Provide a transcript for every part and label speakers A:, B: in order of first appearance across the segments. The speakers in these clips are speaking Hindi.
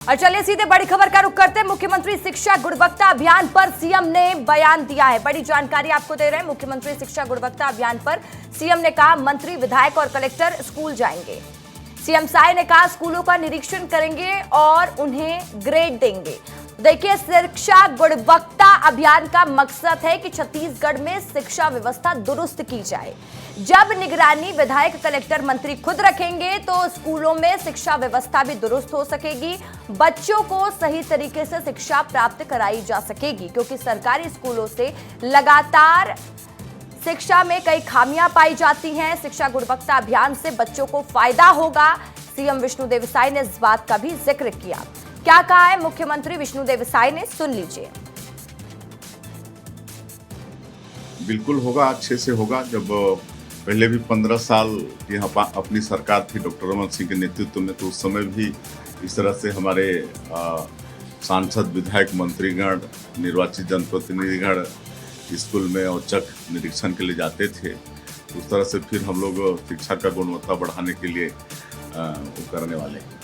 A: और चलिए सीधे बड़ी खबर का रुख करते हैं। मुख्यमंत्री शिक्षा गुणवत्ता अभियान पर सीएम ने बयान दिया है। बड़ी जानकारी आपको दे रहे हैं। मुख्यमंत्री शिक्षा गुणवत्ता अभियान पर सीएम ने कहा, मंत्री, विधायक और कलेक्टर स्कूल जाएंगे। सीएम साय ने कहा, स्कूलों का निरीक्षण करेंगे और उन्हें ग्रेड देंगे। देखिए, शिक्षा गुणवत्ता अभियान का मकसद है कि छत्तीसगढ़ में शिक्षा व्यवस्था दुरुस्त की जाए। जब निगरानी विधायक, कलेक्टर, मंत्री खुद रखेंगे तो स्कूलों में शिक्षा व्यवस्था भी दुरुस्त हो सकेगी। बच्चों को सही तरीके से शिक्षा प्राप्त कराई जा सकेगी, क्योंकि सरकारी स्कूलों से लगातार शिक्षा में कई खामियां पाई जाती हैं। शिक्षा गुणवत्ता अभियान से बच्चों को फायदा होगा। सीएम विष्णुदेव साय ने इस बात का भी जिक्र किया। क्या कहा है मुख्यमंत्री विष्णुदेव साय ने, सुन लीजिए।
B: बिल्कुल होगा, अच्छे से होगा। जब पहले भी 15 साल यहाँ अपनी सरकार थी डॉक्टर रमन सिंह के नेतृत्व में, तो उस समय भी इस तरह से हमारे सांसद, विधायक, मंत्रीगण, निर्वाचित जनप्रतिनिधिगण स्कूल में औचक निरीक्षण के लिए जाते थे। उस तरह से फिर हम लोग शिक्षा का गुणवत्ता बढ़ाने के लिए वो करने वाले हैं।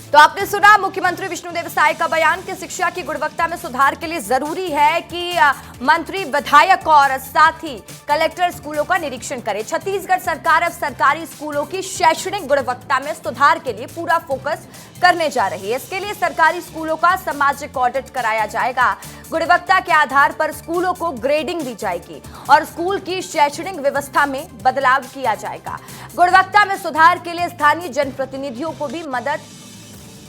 A: तो आपने सुना मुख्यमंत्री विष्णुदेव साय का बयान कि शिक्षा की गुणवत्ता में सुधार के लिए जरूरी है कि मंत्री, विधायक और साथ ही कलेक्टर स्कूलों का निरीक्षण करें। छत्तीसगढ़ सरकार अब सरकारी स्कूलों की शैक्षणिक गुणवत्ता में सुधार के लिए पूरा फोकस करने जा रही है। इसके लिए सरकारी स्कूलों का सामाजिक ऑडिट कराया जाएगा। गुणवत्ता के आधार पर स्कूलों को ग्रेडिंग दी जाएगी और स्कूल की शैक्षणिक व्यवस्था में बदलाव किया जाएगा। गुणवत्ता में सुधार के लिए स्थानीय जनप्रतिनिधियों को भी मदद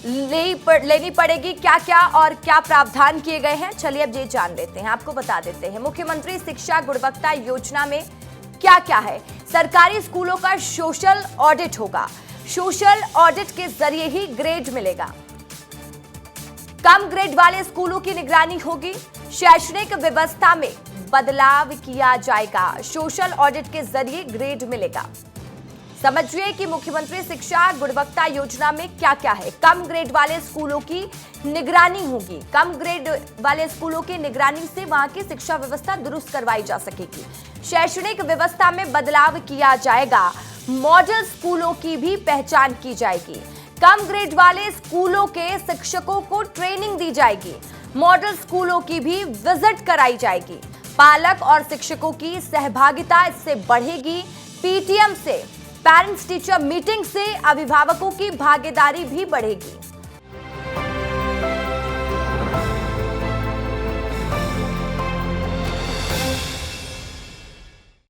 A: लेनी पड़ेगी। क्या क्या और क्या प्रावधान किए गए हैं, चलिए अब ये जान लेते हैं, आपको बता देते हैं। मुख्यमंत्री शिक्षा गुणवत्ता योजना में क्या क्या है। सरकारी स्कूलों का सोशल ऑडिट होगा। सोशल ऑडिट के जरिए ही ग्रेड मिलेगा। कम ग्रेड वाले स्कूलों की निगरानी होगी। शैक्षणिक व्यवस्था में बदलाव किया जाएगा। सोशल ऑडिट के जरिए ग्रेड मिलेगा। समझिए कि मुख्यमंत्री शिक्षा गुणवत्ता योजना में क्या क्या है। कम ग्रेड वाले स्कूलों की निगरानी होगी। कम ग्रेड वाले स्कूलों की निगरानी से वहां की शिक्षा व्यवस्था दुरुस्त करवाई जा सकेगी। शैक्षणिक व्यवस्था में बदलाव किया जाएगा। मॉडल स्कूलों की भी पहचान की जाएगी। कम ग्रेड वाले स्कूलों के शिक्षकों को ट्रेनिंग दी जाएगी। मॉडल स्कूलों की भी विजिट कराई जाएगी। पालक और शिक्षकों की सहभागिता इससे बढ़ेगी। पीटीएम से, पेरेंट्स टीचर मीटिंग से अभिभावकों की भागीदारी भी बढ़ेगी।